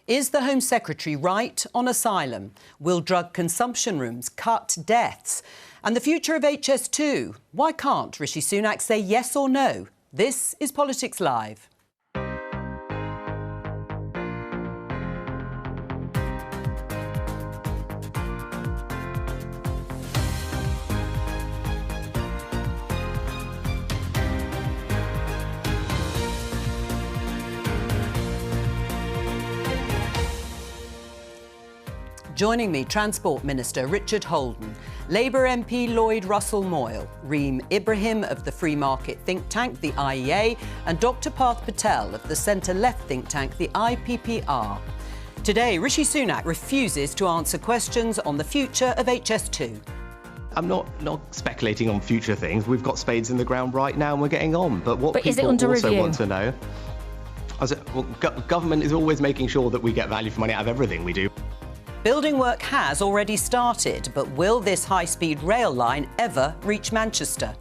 Is the Home Secretary right on asylum? Will drug consumption rooms cut deaths? And the future of HS2? Why can't Rishi Sunak say yes or no? This is Politics Live. Joining me, Transport Minister Richard Holden, Labour MP Lloyd Russell-Moyle, Reem Ibrahim of the free market think tank, the IEA, and Dr Parth Patel of the centre-left think tank, the IPPR. Today, Rishi Sunak refuses to answer questions on the future of HS2. I'm not speculating on future things. We've got spades in the ground right now and we're getting on. But what people also want to know... government is always making sure that we get value for money out of everything we do. Building work has already started, but will this high-speed rail line ever reach Manchester?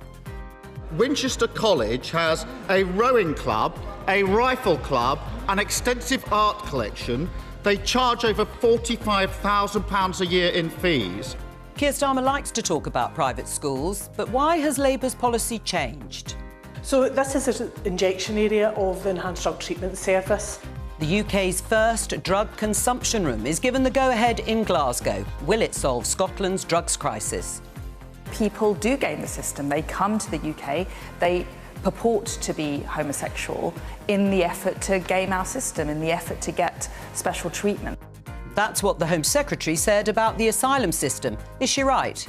Winchester College has a rowing club, a rifle club, an extensive art collection. They charge over £45,000 a year in fees. Keir Starmer likes to talk about private schools, but why has Labour's policy changed? So this is an injection area of the Enhanced Drug Treatment Service. The UK's first drug consumption room is given the go-ahead in Glasgow. Will it solve Scotland's drugs crisis? People do game the system. They come to the UK, they purport to be homosexual in the effort to game our system, in the effort to get special treatment. That's what the Home Secretary said about the asylum system. Is she right?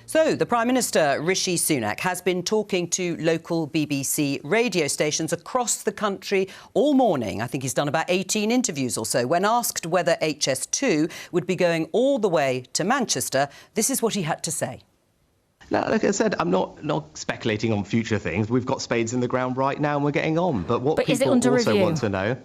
So, the Prime Minister, Rishi Sunak, has been talking to local BBC radio stations across the country all morning. I think he's done about 18 interviews or so. When asked whether HS2 would be going all the way to Manchester, this is what he had to say. Now, like I said, I'm not speculating on future things. We've got spades in the ground right now and we're getting on. But what people also want to know...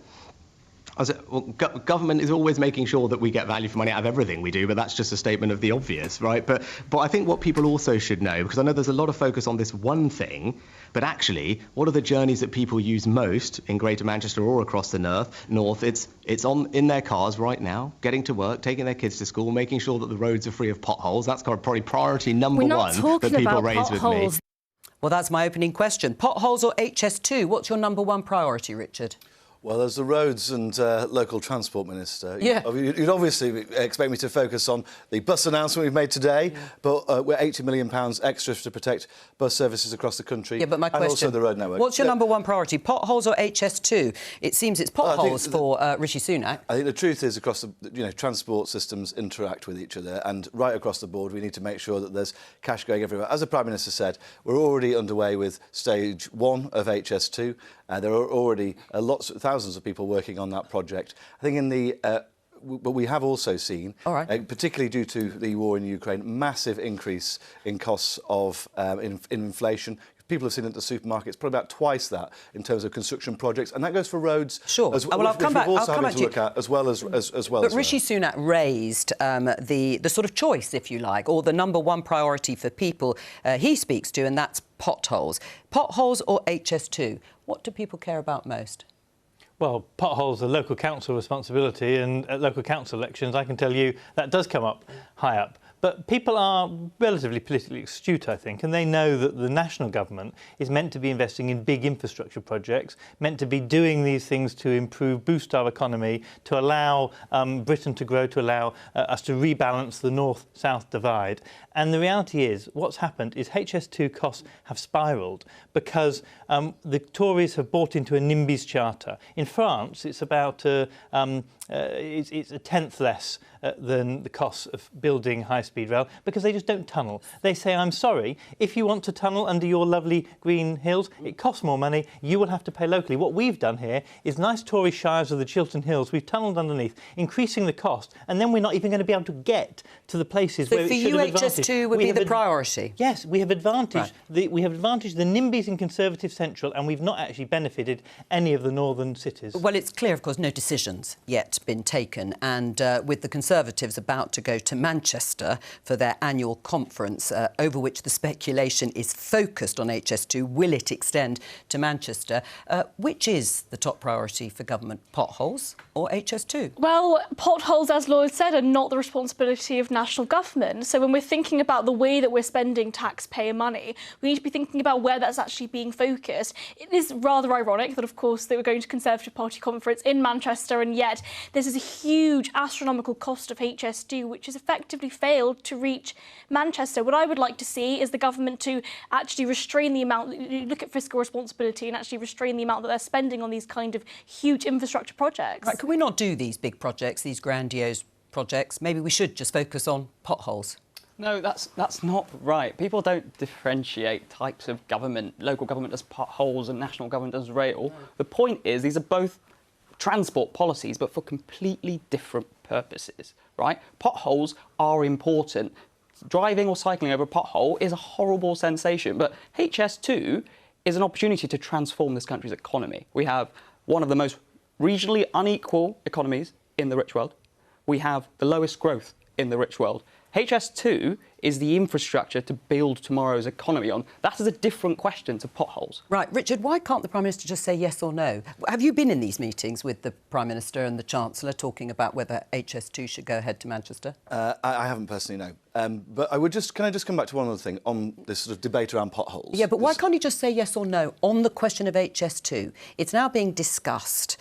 government is always making sure that we get value for money out of everything we do, but that's just a statement of the obvious, right? But I think what people also should know, because I know there's a lot of focus on this one thing, but actually, what are the journeys that people use most in Greater Manchester or across the north? It's in their cars right now, getting to work, taking their kids to school, making sure that the roads are free of potholes. That's probably priority number one that people raise with me. Well, that's my opening question. Potholes or HS2? What's your number one priority, Richard? Well, as the Roads and Local Transport Minister, yeah. you'd obviously expect me to focus on the bus announcement we've made today, but we're £80 million extra to protect bus services across the country, yeah, but my question, and also the road network. What's your number one priority, potholes or HS2? It seems it's potholes for Rishi Sunak. I think the truth is across the, transport systems interact with each other, and right across the board we need to make sure that there's cash going everywhere. As the Prime Minister said, we're already underway with stage 1 of HS2. There are already thousands of people working on that project. I think but we have also seen, particularly due to the war in Ukraine, massive increase in costs of in inflation. People have seen it at the supermarkets, probably about twice that in terms of construction projects, and that goes for roads. Sure. Well, I'll come back. Also having to look at as well. But Rishi Sunak raised the sort of choice, if you like, or the number one priority for people he speaks to, and that's potholes. Potholes or HS2? What do people care about most? Well, potholes are local council responsibility, and at local council elections, I can tell you that does come up high up. But people are relatively politically astute, I think, and they know that the national government is meant to be investing in big infrastructure projects, meant to be doing these things to boost our economy, to allow Britain to grow, to allow us to rebalance the north-south divide. And the reality is, what's happened is HS2 costs have spiralled because the Tories have bought into a NIMBYs charter. In France, it's about it's a tenth less than the cost of building high-speed rail because they just don't tunnel. They say, I'm sorry, if you want to tunnel under your lovely green hills, it costs more money, you will have to pay locally. What we've done here is nice Tory shires of the Chiltern Hills. We've tunnelled underneath, increasing the cost, and then we're not even going to be able to get to the places where it should have advantaged. So for you, HS2 would be the priority? Yes, we have advantaged the NIMBYs in Conservative Central, and we've not actually benefited any of the northern cities. Well, it's clear, of course, no decisions yet been taken, and with the Conservatives about to go to Manchester, for their annual conference, over which the speculation is focused on HS2. Will it extend to Manchester? Which is the top priority for government, potholes or HS2? Well, potholes, as Lloyd said, are not the responsibility of national government. So when we're thinking about the way that we're spending taxpayer money, we need to be thinking about where that's actually being focused. It is rather ironic that, of course, they were going to Conservative Party conference in Manchester, and yet this is a huge astronomical cost of HS2, which has effectively failed to reach Manchester. What I would like to see is the government to actually restrain the amount, look at fiscal responsibility and actually restrain the amount that they're spending on these kind of huge infrastructure projects. Right, can we not do these big projects, these grandiose projects? Maybe we should just focus on potholes. No, that's not right. People don't differentiate types of government. Local government does potholes and national government does rail. The point is these are both transport policies, but for completely different purposes, right? Potholes are important. Driving or cycling over a pothole is a horrible sensation, but HS2 is an opportunity to transform this country's economy. We have one of the most regionally unequal economies in the rich world. We have the lowest growth in the rich world. HS2 is the infrastructure to build tomorrow's economy on. That is a different question to potholes. Right, Richard, why can't the Prime Minister just say yes or no? Have you been in these meetings with the Prime Minister and the Chancellor talking about whether HS2 should go ahead to Manchester? I haven't personally, no. But can I just come back to one other thing on this sort of debate around potholes? Yeah, but why can't he just say yes or no on the question of HS2? It's now being discussed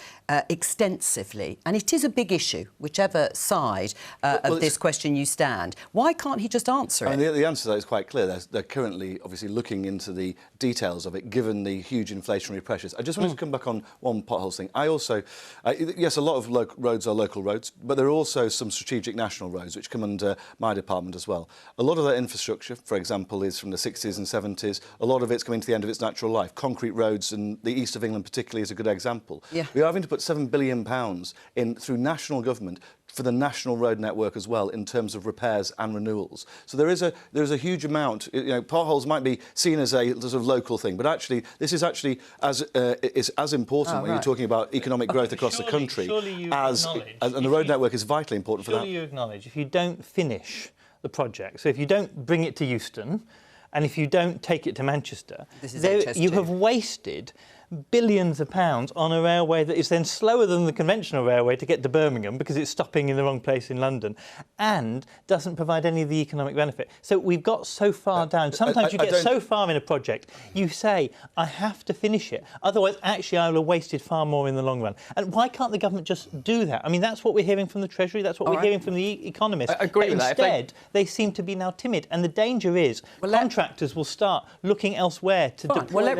extensively, and it is a big issue, whichever side of this question you stand. Why can't he just answer it? I mean, the answer to that is quite clear. They're currently, obviously, looking into the details of it, given the huge inflationary pressures. I just wanted to come back on one potholes thing. I also, yes, a lot of roads are local roads, but there are also some strategic national roads which come under my department as well. A lot of that infrastructure, for example, is from the 60s and 70s. A lot of it's coming to the end of its natural life. Concrete roads in the east of England particularly is a good example. Yeah. We are having to put £7 billion in through national government for the national road network as well in terms of repairs and renewals. So there is a huge amount. You know, potholes might be seen as a sort of local thing, but actually this is actually as important when you're talking about economic growth across the country and the road network is vitally important for that. Surely you acknowledge if you don't finish the project, so if you don't bring it to Euston and if you don't take it to Manchester, you have wasted billions of pounds on a railway that is then slower than the conventional railway to get to Birmingham because it's stopping in the wrong place in London and doesn't provide any of the economic benefit. So we've got so far down. Sometimes you get so far in a project, you say, I have to finish it. Otherwise, actually, I will have wasted far more in the long run. And why can't the government just do that? I mean, that's what we're hearing from the Treasury. That's what we're hearing from the economists. I agree with that. Instead, they seem to be now timid. And the danger is contractors will start looking elsewhere to deploy Well, let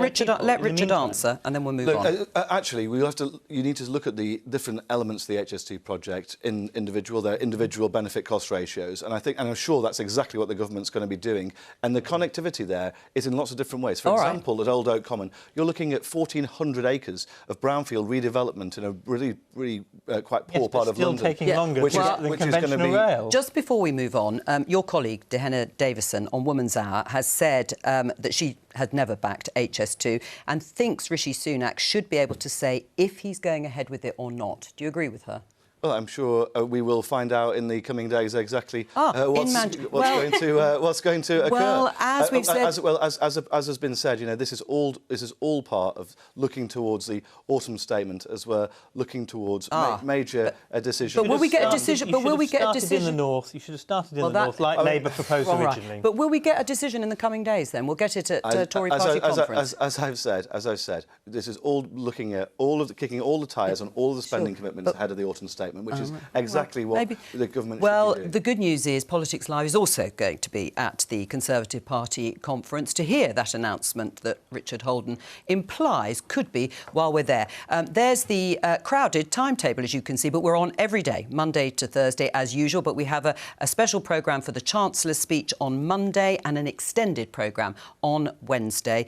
Richard answer. And then we'll move on. Actually, you need to look at the different elements of the HS2 project in their individual benefit cost ratios, and I'm sure that's exactly what the government's going to be doing. And the connectivity there is in lots of different ways. For example, at Old Oak Common, you're looking at 1,400 acres of brownfield redevelopment in a really quite poor part of London. Still taking longer than conventional rail. Just before we move on, your colleague Dehenna Davison on Woman's Hour has said that she had never backed HS2 and thinks Rishi Sunak should be able to say if he's going ahead with it or not. Do you agree with her? Well, I'm sure we will find out in the coming days exactly what's going to occur. Well, as we've said, as has been said, you know, this is all part of looking towards the autumn statement as we're looking towards major decisions. But will we get a decision? But will we get a decision in the north? You should have started in the north, like Labour proposed originally. But will we get a decision in the coming days? Then we'll get it at Tory Party conference. As I've said, this is all looking at kicking all the tyres on all the spending commitments ahead of the autumn statement. Which is exactly what the government should be doing. The good news is Politics Live is also going to be at the Conservative Party conference to hear that announcement that Richard Holden implies could be while we're there. There's the crowded timetable, as you can see, but we're on every day, Monday to Thursday, as usual. But we have a special programme for the Chancellor's speech on Monday and an extended programme on Wednesday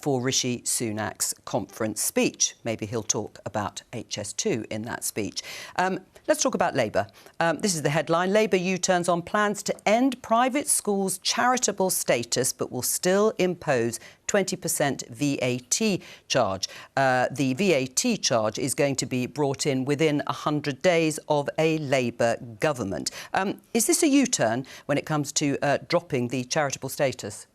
for Rishi Sunak's conference speech. Maybe he'll talk about HS2 in that speech. Let's talk about Labour. This is the headline. Labour U-turns on plans to end private schools' charitable status, but will still impose 20% VAT charge. The VAT charge is going to be brought in within 100 days of a Labour government. Is this a U-turn when it comes to dropping the charitable status?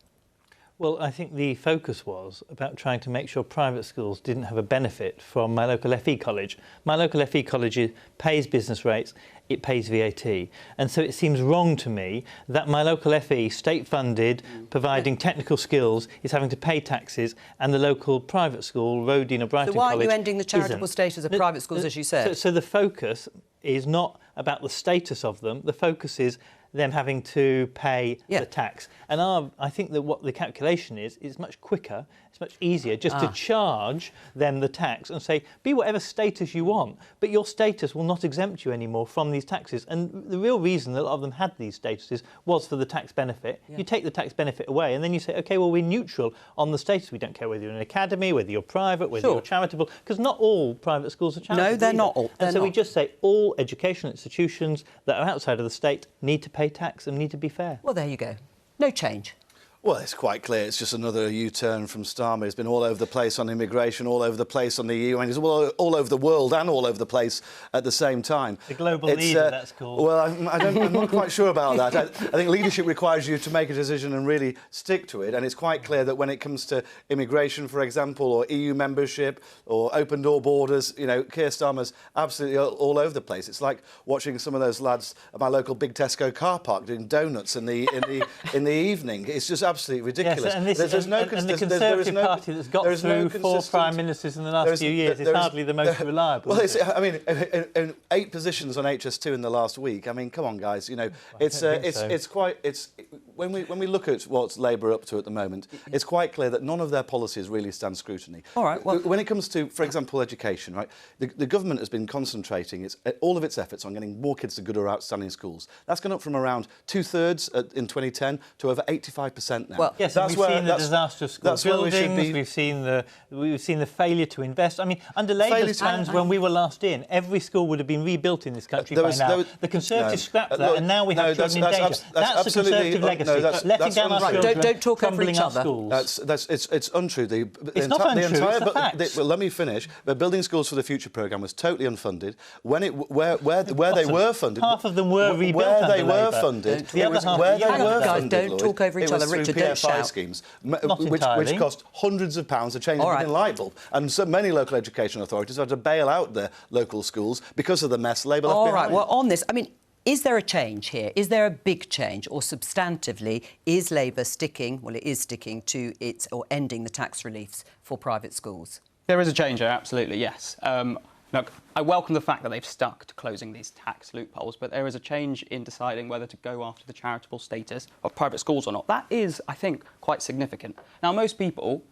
Well, I think the focus was about trying to make sure private schools didn't have a benefit from my local FE college. My local FE college pays business rates, it pays VAT. And so it seems wrong to me that my local FE, state-funded, providing technical skills, is having to pay taxes, and the local private school, Rodine or Brighton College, So why are you ending the charitable status of private schools, as you said? So the focus is not about the status of them. The focus is them having to pay the tax. And I think that what the calculation is much quicker, it's much easier just to charge them the tax and say, be whatever status you want, but your status will not exempt you anymore from these taxes. And the real reason that a lot of them had these statuses was for the tax benefit. You take the tax benefit away and then you say, OK, well, we're neutral on the status. We don't care whether you're an academy, whether you're private, whether you're charitable, because not all private schools are charitable. No, they're not all. And so we just say all educational institutions that are outside of the state need to pay tax and need to be fair. Well, there you go. No change. Well, it's quite clear. It's just another U-turn from Starmer. He's been all over the place on immigration, all over the place on the EU, and he's all over the world and all over the place at the same time. The global leader, that's called. Well, I'm not quite sure about that. I think leadership requires you to make a decision and really stick to it. And it's quite clear that when it comes to immigration, for example, or EU membership or open door borders, you know, Keir Starmer's absolutely all over the place. It's like watching some of those lads at my local big Tesco car park doing donuts in the evening. It's just absolutely ridiculous. Yes, and the Conservative Party that's got through 4 Prime Ministers in the last few years is hardly the most reliable. Well, I mean, 8 positions on HS2 in the last week. I mean, come on, guys. You know, when we look at what Labour are up to at the moment, it's quite clear that none of their policies really stand scrutiny. All right. Well, when it comes to, for example, education, right? The government has been concentrating all of its efforts on getting more kids to good or outstanding schools. That's gone up from around 2/3 in 2010 to over 85% now. Well, yes, we've seen the disaster of school buildings. We've seen the failure to invest. I mean, under Labour's plans, when we were last in, every school would have been rebuilt in this country by now. The Conservatives scrapped that, and now we have children in danger. That's the Conservative legacy. Letting down our children, don't talk over each other. It's untrue. It's not untrue. It's the facts. Well, let me finish. The Building Schools for the Future programme was totally unfunded. Where they were funded, half of them were rebuilt. Where they were funded, don't talk over each other, Richard. Don't shout. Schemes, which cost hundreds of pounds to change the light bulb. And so many local education authorities had to bail out their local schools because of the mess Labour left behind. All right, well, on this, I mean, is there a change here? Is there a big change? Or substantively, is Labour sticking, well, it is sticking to its, or ending the tax reliefs for private schools? There is a change here, absolutely, yes. Look, I welcome the fact that they've stuck to closing these tax loopholes, but there is a change in deciding whether to go after the charitable status of private schools or not. That is, I think, quite significant. Now, most people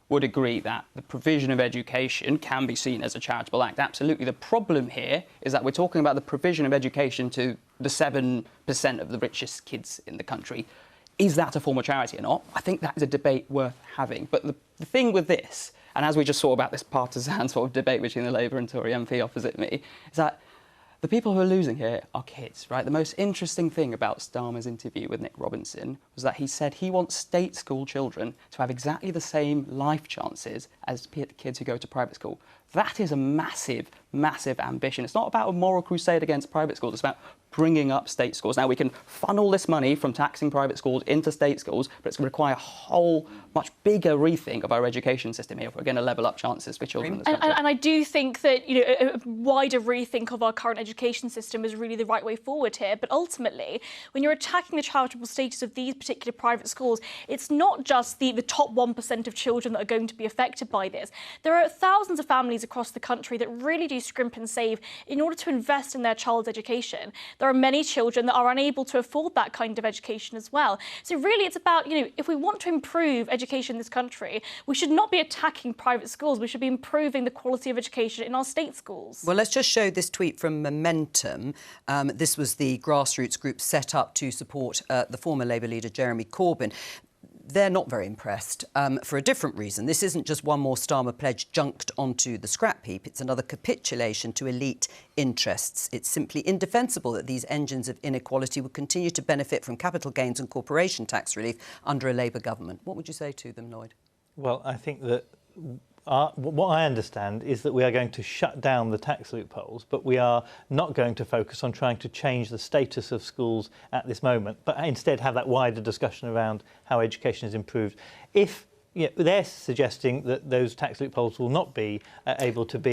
would agree that the provision of education can be seen as a charitable act. Absolutely. The problem here is that we're talking about the provision of education to the 7% of the richest kids in the country. Is that a form of charity or not? I think that is a debate worth having. But the thing with this, and as we just saw about this partisan sort of debate between the Labour and Tory MP opposite me, is that the people who are losing here are kids, right? The most interesting thing about Starmer's interview with Nick Robinson was that he said he wants state school children to have exactly the same life chances as kids who go to private school. That is a massive, massive ambition. It's not about a moral crusade against private schools. It's about bringing up state schools. Now, we can funnel this money from taxing private schools into state schools, but it's going to require a whole much bigger rethink of our education system here if we're going to level up chances for children in this country. And I do think that, you know, a wider rethink of our current education system is really the right way forward here. But ultimately, when you're attacking the charitable status of these particular private schools, it's not just the top 1% of children that are going to be affected by this. There are thousands of families across the country that really do scrimp and save in order to invest in their child's education. There are many children that are unable to afford that kind of education as well. So really it's about, you know, if we want to improve education in this country, we should not be attacking private schools. We should be improving the quality of education in our state schools. Well, let's just show this tweet from Momentum. This was the grassroots group set up to support the former Labour leader, Jeremy Corbyn. they're not very impressed for a different reason. This isn't just one more Starmer pledge junked onto the scrap heap. It's another capitulation to elite interests. It's simply indefensible that these engines of inequality will continue to benefit from capital gains and corporation tax relief under a Labour government. What would you say to them, Lloyd? Well, I think that what I understand is that we are going to shut down the tax loopholes, but we are not going to focus on trying to change the status of schools at this moment, but instead have that wider discussion around how education is improved. If they're suggesting that those tax loopholes will not be able to be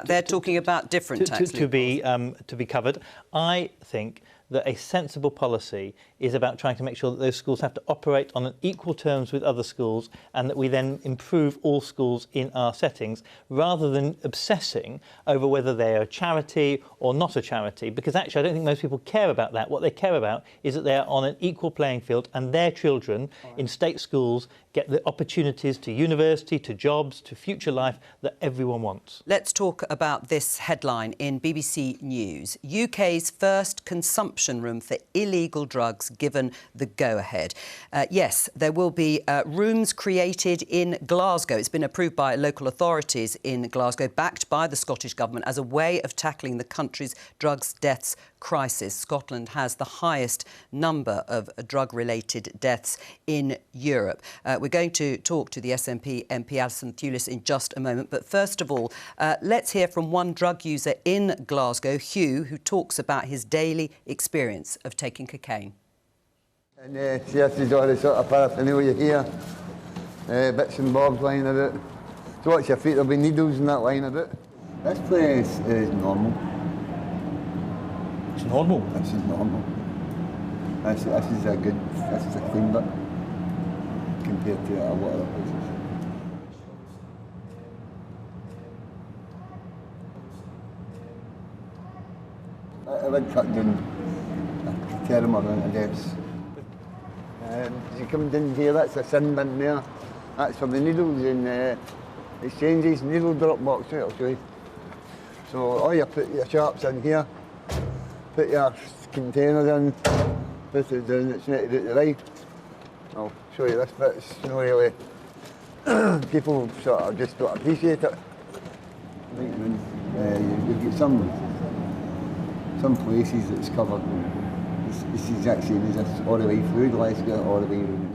they're talking about different tax loopholes to be covered. I think that a sensible policy is about trying to make sure that those schools have to operate on an equal terms with other schools, and that we then improve all schools in our settings, rather than obsessing over whether they're a charity or not a charity, because actually I don't think most people care about that. What they care about is that they're on an equal playing field, and their children in state schools get the opportunities to university, to jobs, to future life that everyone wants. Let's talk about this headline in BBC News. UK's first consumption room for illegal drugs given the go-ahead. Yes, there will be rooms created in Glasgow. It's been approved by local authorities in Glasgow, backed by the Scottish Government as a way of tackling the country's drugs deaths crisis. Scotland has the highest number of drug-related deaths in Europe. We're going to talk to the SNP MP Alison Thewlis in just a moment, but first of all, let's hear from one drug user in Glasgow, Hugh, who talks about his daily experience of taking cocaine. And see, this is all the sort of paraphernalia here, bits and bobs lying about. So watch your feet, there'll be needles and that lying about. This place is normal. It's normal? This is normal. This is a clean bit compared to a lot of other places. I would cut down a terrible amount of deaths. As you come down here, that's a sin bin there. That's for the needles and exchanges, needle drop box, right, I'll show you. So all you put your sharps in here, put your containers in, put it down, it's netted at the right. I'll show you this bit, it's not really, people sort of just don't appreciate it. You've got some places that's covered. It's the exact same as this, all the way through Glasgow, all the way around.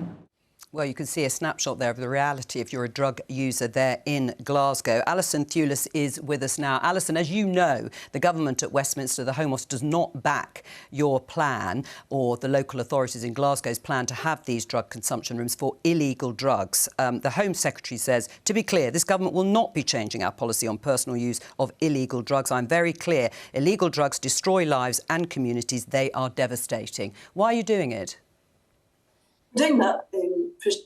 Well, you can see a snapshot there of the reality if you're a drug user there in Glasgow. Alison Thewlis is with us now. Alison, as you know, the government at Westminster, the Home Office, does not back your plan, or the local authorities in Glasgow's plan, to have these drug consumption rooms for illegal drugs. The Home Secretary says, to be clear, this government will not be changing our policy on personal use of illegal drugs. I'm very clear. Illegal drugs destroy lives and communities. They are devastating. Why are you doing it? Doing that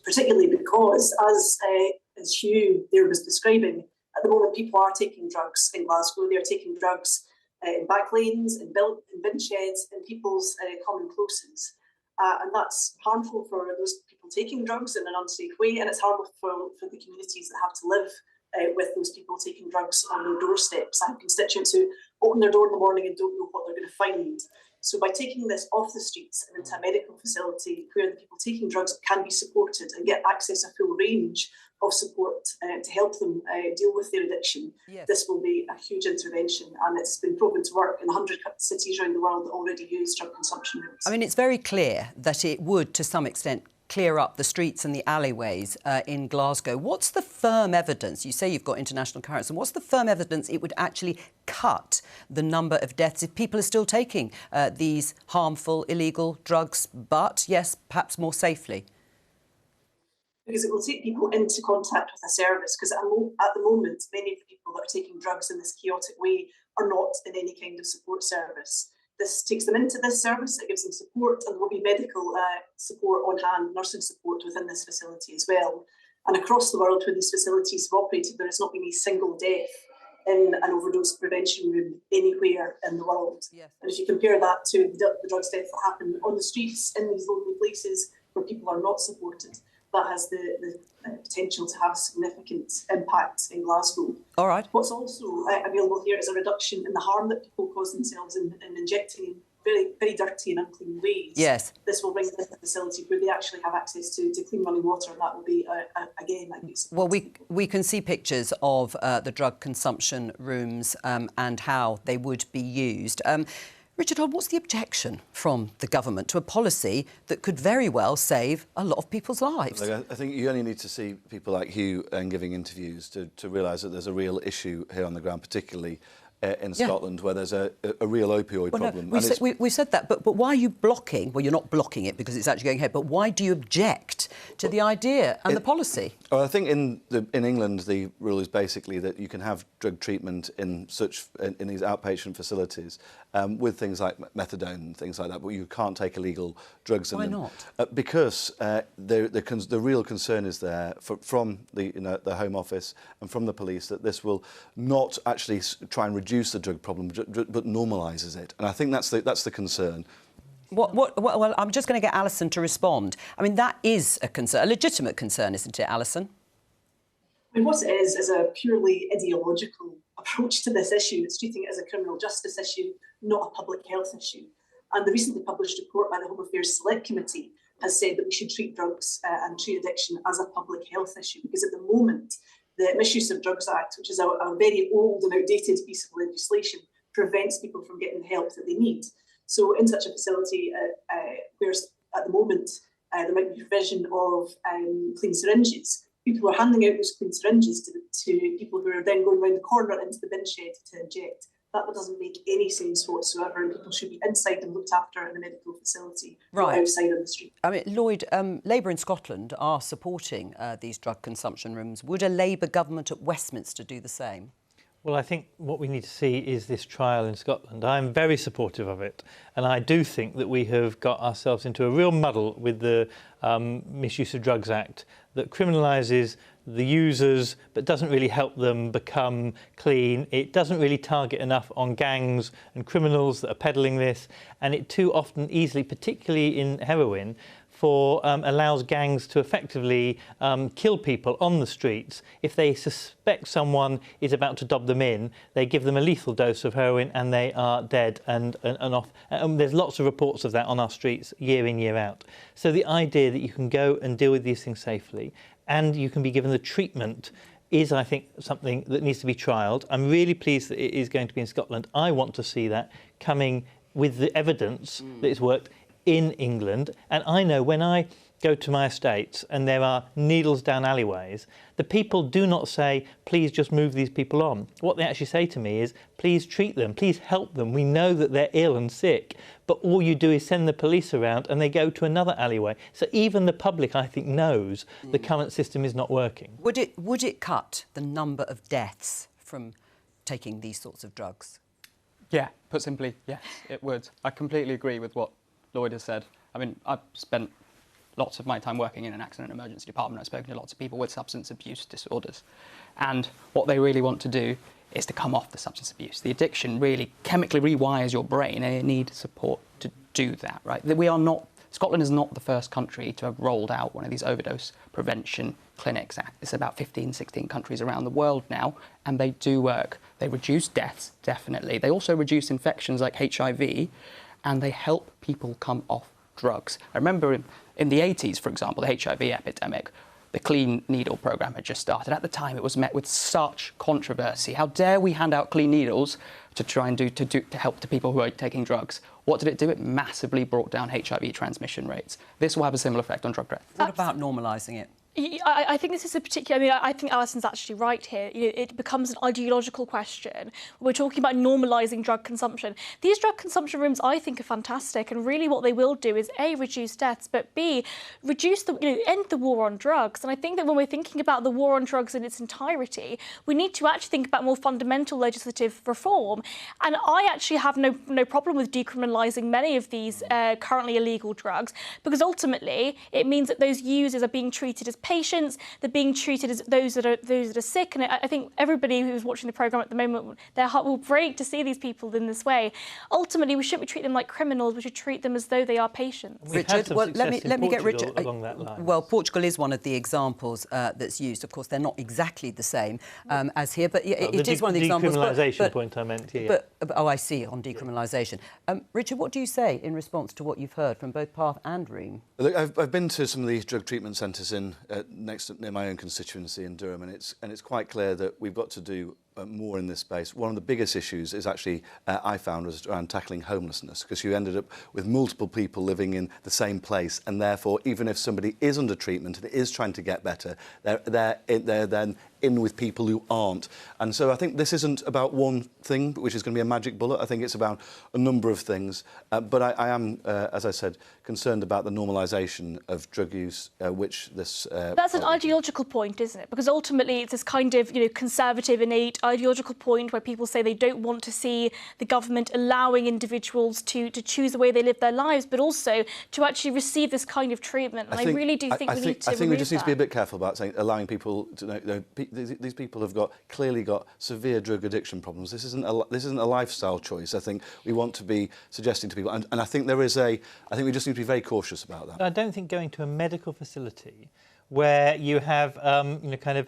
particularly because, as Hugh there was describing, at the moment people are taking drugs in Glasgow. They're taking drugs in back lanes, in bin sheds, in people's common closes. And that's harmful for those people taking drugs in an unsafe way, and it's harmful for the communities that have to live with those people taking drugs on their doorsteps. I have constituents who open their door in the morning and don't know what they're going to find. So by taking this off the streets and into a medical facility where the people taking drugs can be supported and get access to a full range of support to help them deal with their addiction, this will be a huge intervention, and it's been proven to work in 100 cities around the world that already use drug consumption rooms. I mean, it's very clear that it would, to some extent, clear up the streets and the alleyways in Glasgow. What's the firm evidence? You say you've got international comparison. What's the firm evidence it would actually cut the number of deaths if people are still taking these harmful, illegal drugs, but, yes, perhaps more safely? Because it will take people into contact with a service, because at the moment, many of the people that are taking drugs in this chaotic way are not in any kind of support service. This takes them into this service, it gives them support, and there will be medical support on hand, nursing support within this facility as well. And across the world where these facilities have operated, there has not been a single death in an overdose prevention room anywhere in the world. Yes. And if you compare that to the drugs deaths that happen on the streets in these lonely places where people are not supported, that has the potential to have a significant impact in Glasgow. All right. What's also available here is a reduction in the harm that people cause themselves in injecting very, very dirty and unclean ways. Yes. This will bring them into a facility where they actually have access to clean running water, and that will be, again, I think. Well, we can see pictures of the drug consumption rooms and how they would be used. Richard Holt, what's the objection from the government to a policy that could very well save a lot of people's lives? I think you only need to see people like Hugh giving interviews to realise that there's a real issue here on the ground, particularly in Scotland, where there's a real opioid problem. No, we've said that, but why are you blocking? Well, you're not blocking it because it's actually going ahead, but why do you object to the idea and the policy? Well, I think in England the rule is basically that you can have drug treatment in these outpatient facilities with things like methadone and things like that, but you can't take illegal drugs in them. Why not? Because the real concern is there from the Home Office and from the police that this will not actually try and reduce the drug problem, but normalises it, and I think that's the concern. Well, I'm just going to get Alison to respond. I mean, that is a concern, a legitimate concern, isn't it, Alison? I mean, what it is a purely ideological approach to this issue. It's treating it as a criminal justice issue, not a public health issue. And the recently published report by the Home Affairs Select Committee has said that we should treat drugs and treat addiction as a public health issue, because at the moment, the Misuse of Drugs Act, which is a very old and outdated piece of legislation, prevents people from getting the help that they need. So in such a facility, where at the moment there might be provision of clean syringes, people are handing out those clean syringes to people who are then going around the corner into the bin shed to inject. That doesn't make any sense whatsoever, and people should be inside and looked after in a medical facility, not outside on the street. I mean, Lloyd, Labour in Scotland are supporting these drug consumption rooms. Would a Labour government at Westminster do the same? Well, I think what we need to see is this trial in Scotland. I'm very supportive of it, and I do think that we have got ourselves into a real muddle with the Misuse of Drugs Act that criminalises the users but doesn't really help them become clean. It doesn't really target enough on gangs and criminals that are peddling this, and it too often easily, particularly in heroin, allows gangs to effectively kill people on the streets. If they suspect someone is about to dob them in, they give them a lethal dose of heroin and they are dead and off. There's lots of reports of that on our streets year in, year out. So the idea that you can go and deal with these things safely and you can be given the treatment is, I think, something that needs to be trialled. I'm really pleased that it is going to be in Scotland. I want to see that coming with the evidence that it's worked in England. And I know when I go to my estates and there are needles down alleyways, the people do not say, please just move these people on. What they actually say to me is, please treat them, please help them. We know that they're ill and sick, but all you do is send the police around and they go to another alleyway. So even the public, I think, knows the current system is not working. Would it cut the number of deaths from taking these sorts of drugs? Yeah, put simply, yes, it would. I completely agree with what Lloyd has said. I mean, I've spent lots of my time working in an accident and emergency department. I've spoken to lots of people with substance abuse disorders. And what they really want to do is to come off the substance abuse. The addiction really chemically rewires your brain, and you need support to do that, right? Scotland is not the first country to have rolled out one of these overdose prevention clinics. It's about 15, 16 countries around the world now, and they do work. They reduce deaths, definitely. They also reduce infections like HIV, and they help people come off drugs. I remember in the 80s, for example, the HIV epidemic, the clean needle program had just started. At the time, it was met with such controversy. How dare we hand out clean needles to try and to help to people who are taking drugs? What did it do? It massively brought down HIV transmission rates. This will have a similar effect on drug death. What about normalising it? I think this is a particular... I mean, I think Alison's actually right here. It becomes an ideological question. We're talking about normalising drug consumption. These drug consumption rooms, I think, are fantastic, and really what they will do is, A, reduce deaths, but B, reduce end the war on drugs. And I think that when we're thinking about the war on drugs in its entirety, we need to actually think about more fundamental legislative reform. And I actually have no problem with decriminalising many of these currently illegal drugs, because ultimately it means that those users are being treated as patients. They're being treated as those that are sick. And I think everybody who's watching the programme at the moment, their heart will break to see these people in this way. Ultimately, we shouldn't treat them like criminals. We should treat them as though they are patients. Richard, well, let me get Richard along that line. Well, Portugal is one of the examples that's used. Of course, they're not exactly the same as here, but it is one of the examples. Decriminalisation point I meant. Yeah. Oh, I see. On decriminalisation, Richard, what do you say in response to what you've heard from both Parth and Reem? Look, I've been to some of these drug treatment centres near my own constituency in Durham, and it's quite clear that we've got to do more in this space. One of the biggest issues is actually, I found, was around tackling homelessness, because you ended up with multiple people living in the same place, and therefore, even if somebody is under treatment and is trying to get better, they're then in with people who aren't. And so I think this isn't about one thing, which is going to be a magic bullet. I think it's about a number of things. But I am, as I said, concerned about the normalisation of drug use, which this... That's an ideological point, isn't it? Because ultimately it's this kind of, conservative, innate ideological point where people say they don't want to see the government allowing individuals to choose the way they live their lives, but also to actually receive this kind of treatment. And I really do think we need to I think we just need to be a that. bit careful about allowing people to these people have clearly got severe drug addiction problems. This isn't a lifestyle choice. I think we want to be suggesting to people, and I think I think we just need to be very cautious about that. I don't think going to a medical facility where you have, kind of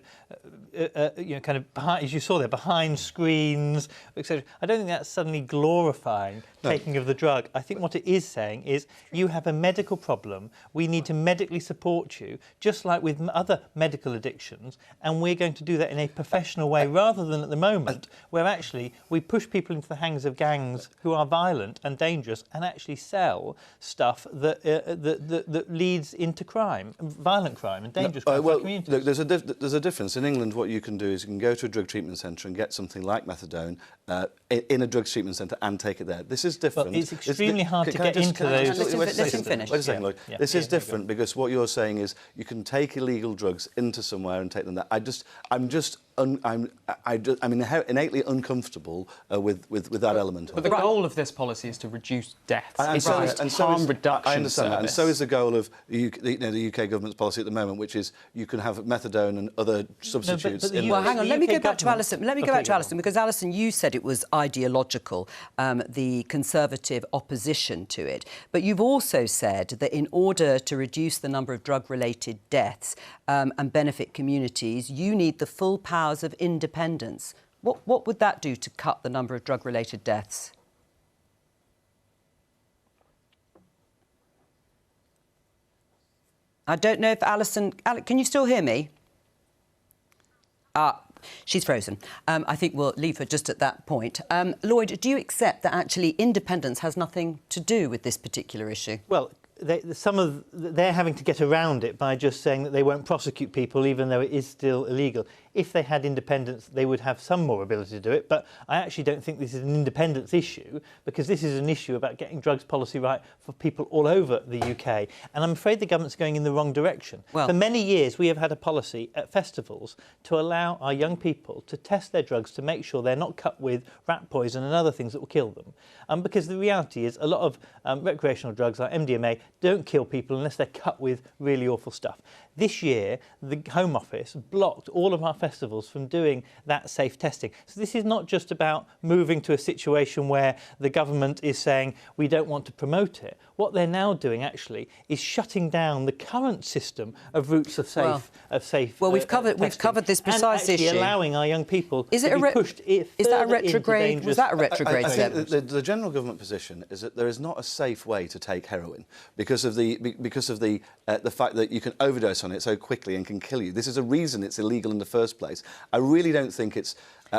behind, as you saw there, behind screens, etc. I don't think that's suddenly glorifying taking of the drug. I think what it is saying is you have a medical problem. We need to medically support you, just like with other medical addictions, and we're going to do that in a professional way rather than at the moment where actually we push people into the hands of gangs who are violent and dangerous and actually sell stuff that leads into crime, violent crime. Dangerous crime for communities. Look, there's a difference. In England, what you can do is you can go to a drug treatment centre and get something like methadone in a drug treatment centre and take it there. This is different. Well, it's extremely hard to get into those. Wait a second, Lloyd. This is different because what you're saying is you can take illegal drugs into somewhere and take them there. I'm innately uncomfortable with that element. But the goal of this policy is to reduce deaths. Harm reduction. I understand that, and so is the goal of the UK government's policy at the moment, which is you can have methadone and other substitutes. Well, hang on. Let me go back to Alison. Let me go back to Alison, because Alison, you said it was ideological, the Conservative opposition to it, but you've also said that in order to reduce the number of drug-related deaths and benefit communities, you need the full powers of independence. What would that do to cut the number of drug-related deaths? I don't know if Alison... can you still hear me? She's frozen. I think we'll leave her just at that point. Lloyd, do you accept that actually independence has nothing to do with this particular issue? Well, they're having to get around it by just saying that they won't prosecute people even though it is still illegal. If they had independence, they would have some more ability to do it, but I actually don't think this is an independence issue, because this is an issue about getting drugs policy right for people all over the UK, and I'm afraid the government's going in the wrong direction. Well, for many years we have had a policy at festivals to allow our young people to test their drugs to make sure they're not cut with rat poison and other things that will kill them, because the reality is a lot of recreational drugs like MDMA don't kill people unless they're cut with really awful stuff. This year, the Home Office blocked all of our festivals from doing that safe testing. So this is not just about moving to a situation where the government is saying we don't want to promote it. What they're now doing actually is shutting down the current system of routes of safe. Well, we've covered this precise and issue. Allowing our young people is to be pushed. Is that a retrograde? Was that a retrograde? I think the general government position is that there is not a safe way to take heroin because of the fact that you can overdose on it so quickly and can kill you. This is a reason it's illegal in the first place. I really don't think it's...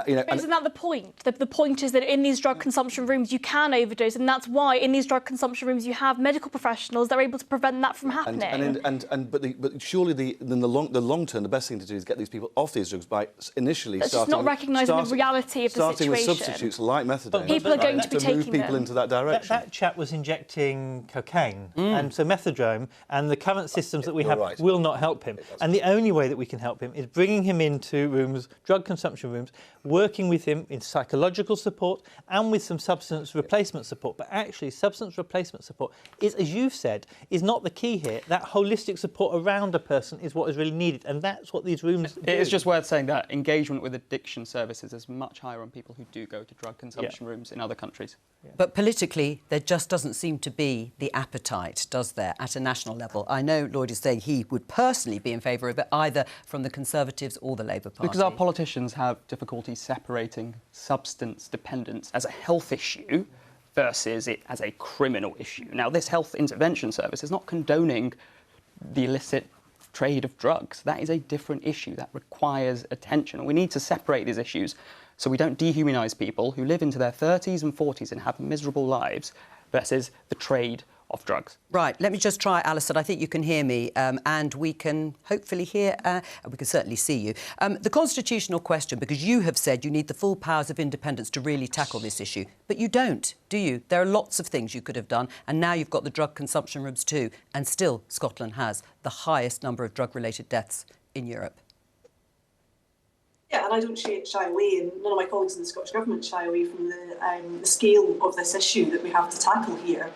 Isn't that the point? The point is that in these drug consumption rooms you can overdose, and that's why in these drug consumption rooms you have medical professionals that are able to prevent that from happening. But surely in the long term, the best thing to do is get these people off these drugs by initially That's just not recognising the reality of the situation. Starting with substitutes like methadone. But people are going to be taking move people into that direction. That chap was injecting cocaine, and so methadone, and the current systems that we have will not help him. And the only way that we can help him is bringing him into rooms, drug consumption rooms, working with him in psychological support and with some substance replacement support. But actually, substance replacement support is, as you've said, is not the key here. That holistic support around a person is what is really needed, and that's what these rooms do. It is just worth saying that engagement with addiction services is much higher on people who do go to drug consumption rooms in other countries. Yeah. But politically, there just doesn't seem to be the appetite, does there, at a national level? I know Lloyd is saying he would personally be in favour of it, either from the Conservatives or the Labour Party. Because our politicians have difficulty separating substance dependence as a health issue versus it as a criminal issue. Now, this health intervention service is not condoning the illicit trade of drugs. That is a different issue that requires attention. And we need to separate these issues so we don't dehumanise people who live into their 30s and 40s and have miserable lives versus the trade of drugs. Right, let me just try, Alison. I think you can hear me, and we can hopefully hear, we can certainly see you. The constitutional question, because you have said you need the full powers of independence to really tackle this issue, but you don't, do you? There are lots of things you could have done, and now you've got the drug consumption rooms too, and still Scotland has the highest number of drug-related deaths in Europe. Yeah, and I don't shy away, and none of my colleagues in the Scottish Government shy away from the scale of this issue that we have to tackle here.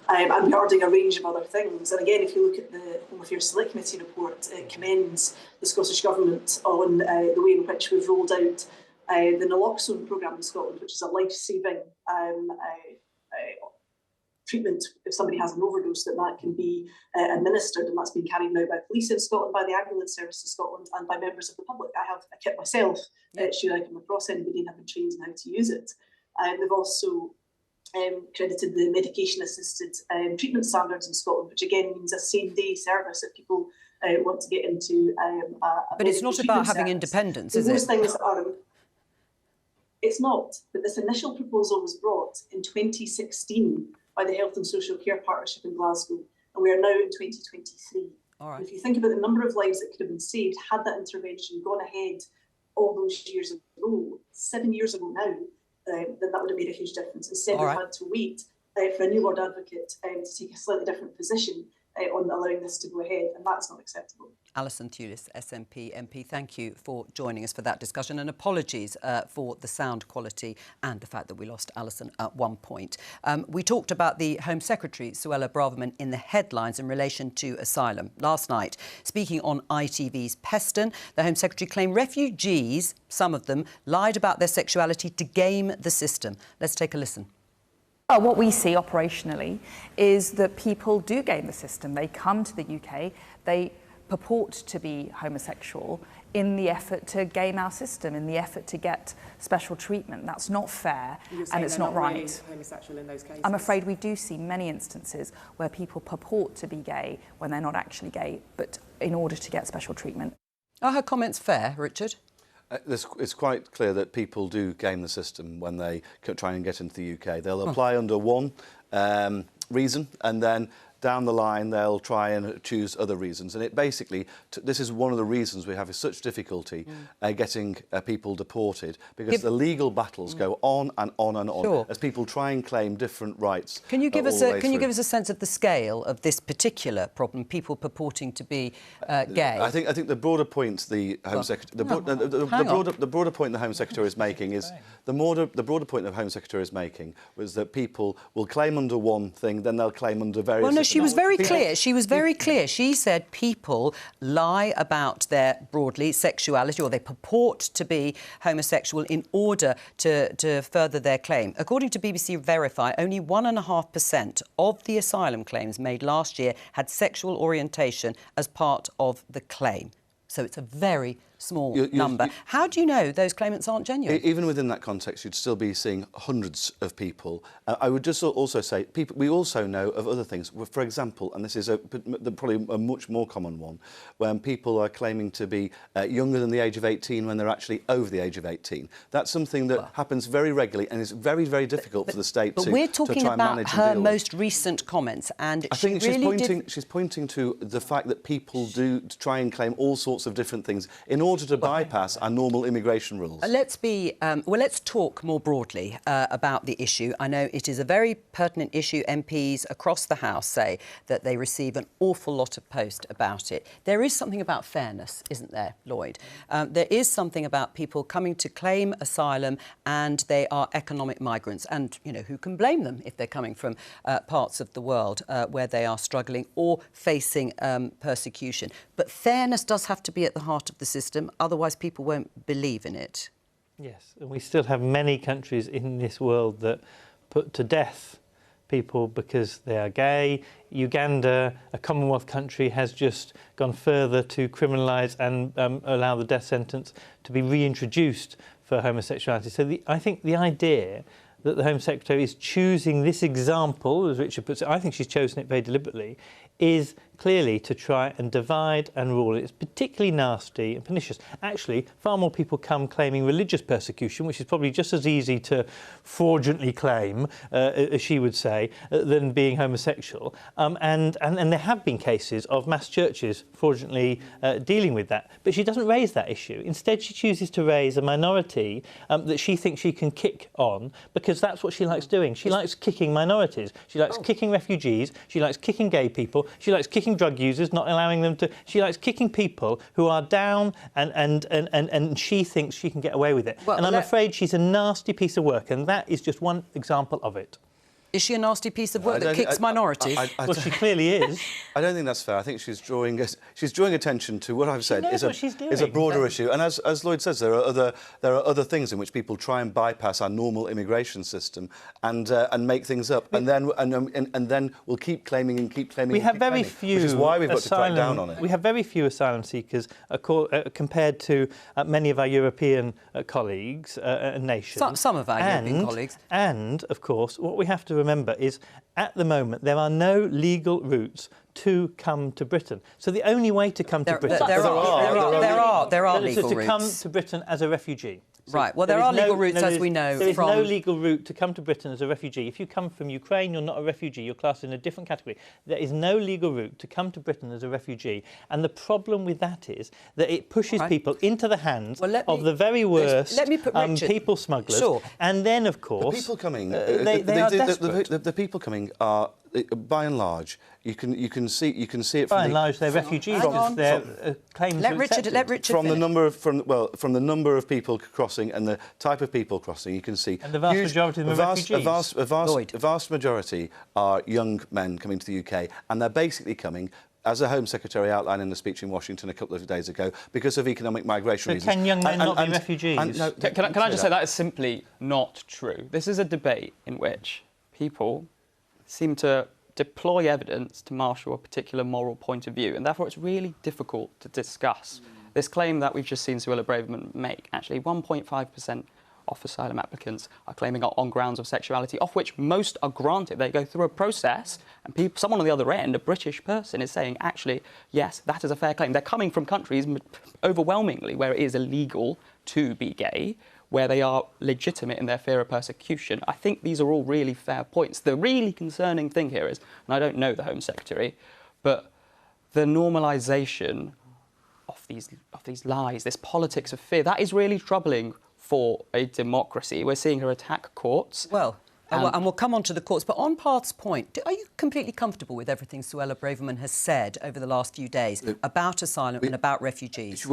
And we are doing a range of other things. And again, if you look at the Home Affairs Select Committee report, it commends the Scottish Government on the way in which we've rolled out the naloxone programme in Scotland, which is a life-saving treatment if somebody has an overdose, that can be administered, and that's been carried out by police in Scotland, by the ambulance service in Scotland, and by members of the public. I have a kit myself, should I come across anybody and have been trained in how to use it. They've also credited the medication-assisted treatment standards in Scotland, which again means a same-day service if people want to get into But it's not about having independence, is it? Those things are... It's not, but this initial proposal was brought in 2016 by the Health and Social Care Partnership in Glasgow, and we are now in 2023. All right. If you think about the number of lives that could have been saved had that intervention gone ahead all those years ago, 7 years ago now, then that would have made a huge difference. Instead, we've had to wait for a new Lord Advocate to take a slightly different position on allowing this to go ahead, and that's not acceptable. Alison Thewlis, SNP MP, thank you for joining us for that discussion, and apologies for the sound quality and the fact that we lost Alison at one point. We talked about the Home Secretary, Suella Braverman, in the headlines in relation to asylum. Last night, speaking on ITV's Peston, the Home Secretary claimed refugees, some of them, lied about their sexuality to game the system. Let's take a listen. What we see operationally is that people do game the system. They come to the UK, they purport to be homosexual in the effort to game our system, in the effort to get special treatment. That's not fair, and it's not right. Really homosexual in those cases. I'm afraid we do see many instances where people purport to be gay when they're not actually gay, but in order to get special treatment. Are her comments fair, Richard? It's quite clear that people do game the system when they try and get into the UK. They'll apply under one reason, and then down the line they'll try and choose other reasons. And it basically, this is one of the reasons we have such difficulty getting people deported, because the legal battles go on and on and on as people try and claim different rights. Can you give us a sense of the scale of this particular problem? People purporting to be gay. I think the broader point the Home Secretary, the broader point the Home Secretary is making is the broader point the Home Secretary is making was that people will claim under one thing, then they'll claim under various. Well, no, she was very clear. She was very clear. She said people lie about their, broadly, sexuality, or they purport to be homosexual in order to further their claim. According to BBC Verify, only 1.5% of the asylum claims made last year had sexual orientation as part of the claim. So it's a very small number. How do you know those claimants aren't genuine? Even within that context, you'd still be seeing hundreds of people. I would just also say, we also know of other things. For example, and this is probably a much more common one, when people are claiming to be younger than the age of 18 when they're actually over the age of 18. That's something that happens very regularly, and it's very, very difficult for the state to try and manage and deal with. But we're talking about her most recent comments, and I think she's pointing to the fact that people do try and claim all sorts of different things in order to bypass our normal immigration rules. Let's talk more broadly about the issue. I know it is a very pertinent issue. MPs across the House say that they receive an awful lot of post about it. There is something about fairness, isn't there, Lloyd? There is something about people coming to claim asylum and they are economic migrants. And, you know, who can blame them if they're coming from parts of the world where they are struggling or facing persecution. But fairness does have to be at the heart of the system, otherwise people won't believe in it. Yes, and we still have many countries in this world that put to death people because they are gay. Uganda, a Commonwealth country, has just gone further to criminalise and allow the death sentence to be reintroduced for homosexuality. So I think the idea that the Home Secretary is choosing this example, as Richard puts it, I think she's chosen it very deliberately, is clearly to try and divide and rule. It's particularly nasty and pernicious. Actually, far more people come claiming religious persecution, which is probably just as easy to fraudulently claim, as she would say, than being homosexual. And there have been cases of mass churches fraudulently dealing with that. But she doesn't raise that issue. Instead, she chooses to raise a minority that she thinks she can kick on, because that's what she likes doing. She likes kicking minorities. She likes kicking refugees. She likes kicking gay people. She likes kicking drug users, not allowing them to... She likes kicking people who are down and she thinks she can get away with it. Well, and I'm afraid she's a nasty piece of work, and that is just one example of it. Is she a nasty piece of work that kicks minorities? Well, she clearly is. I don't think that's fair. I think she's drawing attention to what I've said is a broader issue. And as Lloyd says, there are other things in which people try and bypass our normal immigration system and make things up, and then we'll keep claiming and keep claiming. We have very few, which is why we've got to crack down on it. We have very few asylum seekers compared to many of our European colleagues and nations. Some of our European colleagues. And of course, what we have to remember is, at the moment, there are no legal routes to come to Britain. So the only way to come to Britain... There are legal routes. to come to Britain as a refugee. So right, well, there are legal routes, as we know. There is no legal route to come to Britain as a refugee. If you come from Ukraine, you're not a refugee. You're classed in a different category. There is no legal route to come to Britain as a refugee. And the problem with that is that it pushes people into the hands of the very worst people smugglers. Sure. And then, of course... The people coming... they are desperate. The people coming are... By and large, you can see it. By and large, they're refugees. They're claims. Let Richard from the number of people crossing and the type of people crossing, you can see. And the vast majority of them are refugees. A vast majority are young men coming to the UK, and they're basically coming, as the Home Secretary outlined in the speech in Washington a couple of days ago, because of economic migration reasons. Can young men not be refugees? Can I just say that is simply not true. This is a debate in which people seem to deploy evidence to marshal a particular moral point of view, and therefore it's really difficult to discuss this claim that we've just seen Suella Braverman make. Actually, 1.5% of asylum applicants are claiming on grounds of sexuality, of which most are granted. They go through a process, and someone on the other end, a British person, is saying, actually, yes, that is a fair claim. They're coming from countries overwhelmingly where it is illegal to be gay, where they are legitimate in their fear of persecution. I think these are all really fair points. The really concerning thing here is, and I don't know the Home Secretary, but the normalisation of these lies, this politics of fear, that is really troubling for a democracy. We're seeing her attack courts. Well, and we'll come on to the courts. But on Parth's point, are you completely comfortable with everything Suella Braverman has said over the last few days about asylum and about refugees?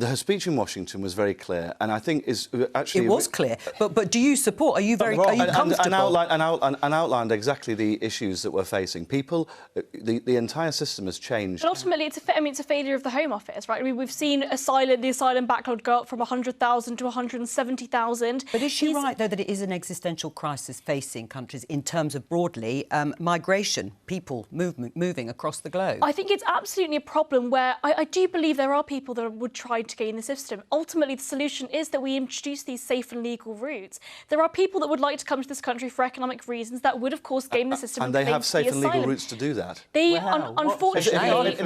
Her speech in Washington was very clear, and I think is actually... It was clear, but do you support? Are you comfortable? And outlined exactly the issues that we're facing. People, the entire system has changed. But ultimately, it's a failure of the Home Office, right? I mean, we've seen the asylum backlog go up from 100,000 to 170,000. But is she right, though, that it is an existential crisis facing countries in terms of broadly migration, people moving across the globe? I think it's absolutely a problem where I do believe there are people that would try to gain the system. Ultimately, the solution is that we introduce these safe and legal routes. There are people that would like to come to this country for economic reasons that would, of course, game the system. And they have safe and legal routes to do that. They, unfortunately...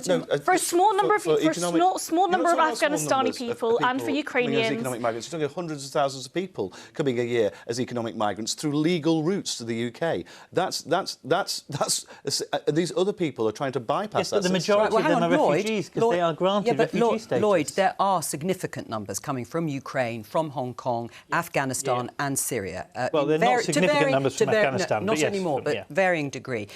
No. For a small number of Afghanistani people and for Ukrainians... Economic migrants. You're talking hundreds of thousands of people coming a year as economic migrants through legal routes to the UK. These other people are trying to bypass that. But the majority of them are refugees because they are granted refugee status. Lloyd, there are significant numbers coming from Ukraine, from Hong Kong, Afghanistan and Syria. Well, they're not significant numbers from Afghanistan, not anymore, but varying degree.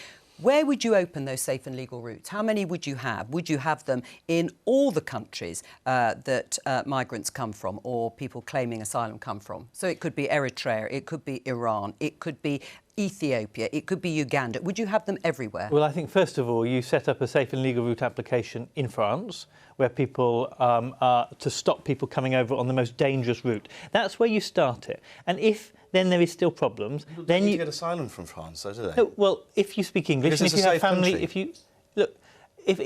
Where would you open those safe and legal routes? How many would you have? Would you have them in all the countries that migrants come from or people claiming asylum come from? So it could be Eritrea, it could be Iran, it could be Ethiopia, it could be Uganda. Would you have them everywhere? Well, I think, first of all, you set up a safe and legal route application in France where people are to stop people coming over on the most dangerous route. That's where you start it. And if then there is still problems, then you get asylum from France, though, do they? No, well, if you speak English, and if you have family, if you look, if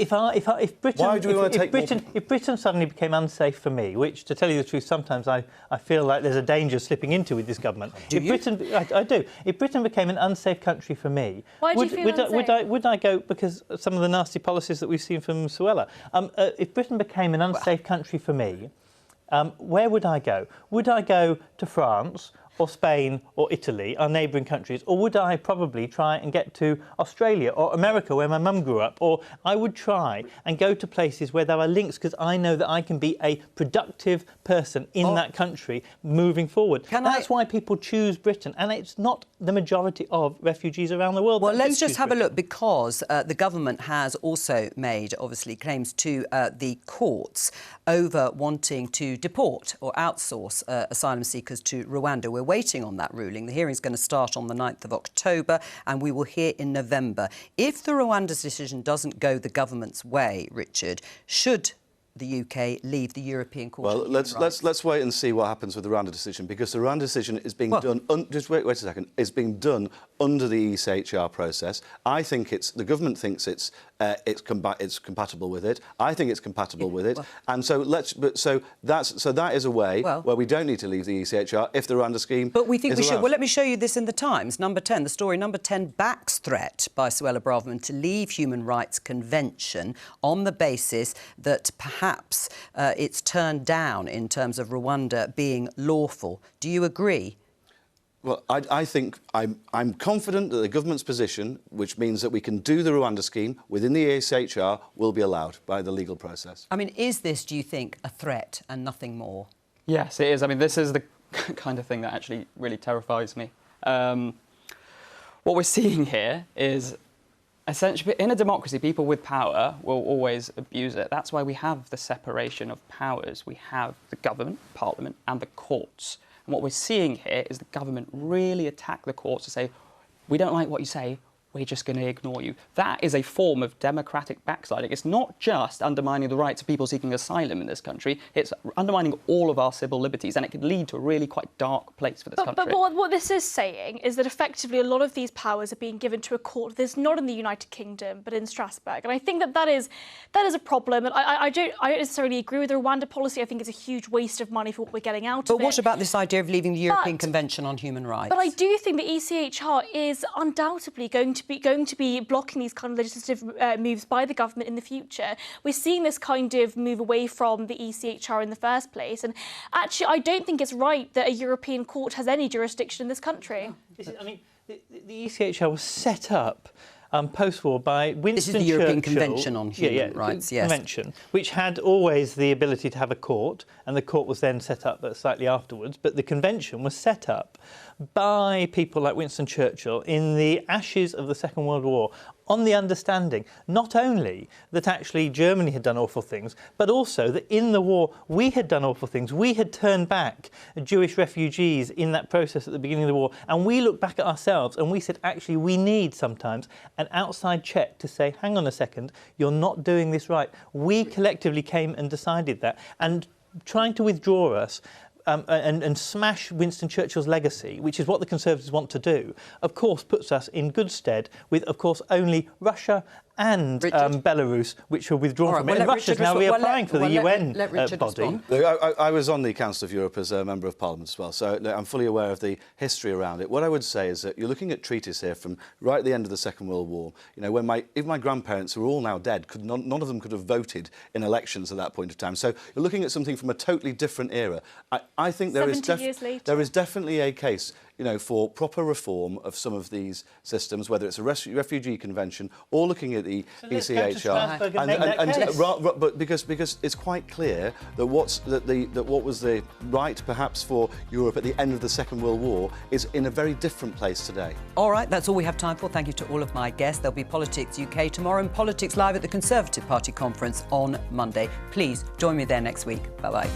Britain suddenly became unsafe for me, which, to tell you the truth, sometimes I feel like there's a danger slipping into with this government. I do. If Britain became an unsafe country for me, why do you feel unsafe? Would I go because of some of the nasty policies that we've seen from Suella? If Britain became an unsafe country for me, where would I go? Would I go to France or Spain or Italy, our neighbouring countries, or would I probably try and get to Australia or America, where my mum grew up, or I would try and go to places where there are links because I know that I can be a productive person in that country moving forward. That's why people choose Britain, and it's not the majority of refugees around the world. Well, let's just have a look, because the government has also made, obviously, claims to the courts over wanting to deport or outsource asylum seekers to Rwanda. We're waiting on that ruling. The hearing's going to start on the 9th of October and we will hear in November. If the Rwanda's decision doesn't go the government's way, Richard, should the UK leave the European Court? Well, let's wait and see what happens with the Rwanda decision, because the Rwanda decision is being done. Just wait a second. It's being done under the ECHR process. I think the government thinks it's compatible with it. I think it's compatible with it, and so that is a way where we don't need to leave the ECHR if the Rwanda scheme. But we think we should. allowed. Well, let me show you this in the Times. Number 10, the story. Number 10 backs threat by Suella Braverman to leave Human Rights Convention on the basis that perhaps it's turned down in terms of Rwanda being lawful. Do you agree? Well, I think I'm confident that the government's position, which means that we can do the Rwanda scheme within the ECHR, will be allowed by the legal process. I mean, is this, do you think, a threat and nothing more? Yes, it is. I mean, this is the kind of thing that actually really terrifies me. What we're seeing here is, essentially, in a democracy, people with power will always abuse it. That's why we have the separation of powers. We have the government, parliament, and the courts. And what we're seeing here is the government really attack the courts to say, we don't like what you say, we're just going to ignore you. That is a form of democratic backsliding. It's not just undermining the rights of people seeking asylum in this country, it's undermining all of our civil liberties, and it could lead to a really quite dark place for this country. But what this is saying is that effectively a lot of these powers are being given to a court that's not in the United Kingdom, but in Strasbourg. And I think that is a problem. And I don't necessarily agree with the Rwanda policy. I think it's a huge waste of money for what we're getting out of it. But what about this idea of leaving the European Convention on Human Rights? But I do think the ECHR is undoubtedly going to be blocking these kind of legislative moves by the government in the future. We're seeing this kind of move away from the ECHR in the first place, and actually I don't think it's right that a European court has any jurisdiction in this country. I mean, the ECHR was set up post-war by Winston Churchill. This is the European Convention on Human Rights, yes. Convention, which had always the ability to have a court, and the court was then set up slightly afterwards. But the convention was set up by people like Winston Churchill in the ashes of the Second World War, on the understanding not only that actually Germany had done awful things, but also that in the war we had done awful things. We had turned back Jewish refugees in that process at the beginning of the war, and we looked back at ourselves and we said, actually, we need sometimes an outside check to say, hang on a second, you're not doing this right. We collectively came and decided that, and trying to withdraw us and smash Winston Churchill's legacy, which is what the Conservatives want to do, of course puts us in good stead with, of course, only Russia and Belarus, which were withdrawn from it. And Russia's now reapplying for the UN body. I was on the Council of Europe as a Member of Parliament as well, so I'm fully aware of the history around it. What I would say is that you're looking at treaties here from right at the end of the Second World War. You know, when even my grandparents, who are all now dead, none of them could have voted in elections at that point of time. So you're looking at something from a totally different era. I think there is definitely a case you know, for proper reform of some of these systems, whether it's a refugee convention or looking at the ECHR. But because it's quite clear that what was the right perhaps for Europe at the end of the Second World War is in a very different place today. All right, that's all we have time for. Thank you to all of my guests. There'll be Politics UK tomorrow and Politics Live at the Conservative Party conference on Monday. Please join me there next week. Bye-bye.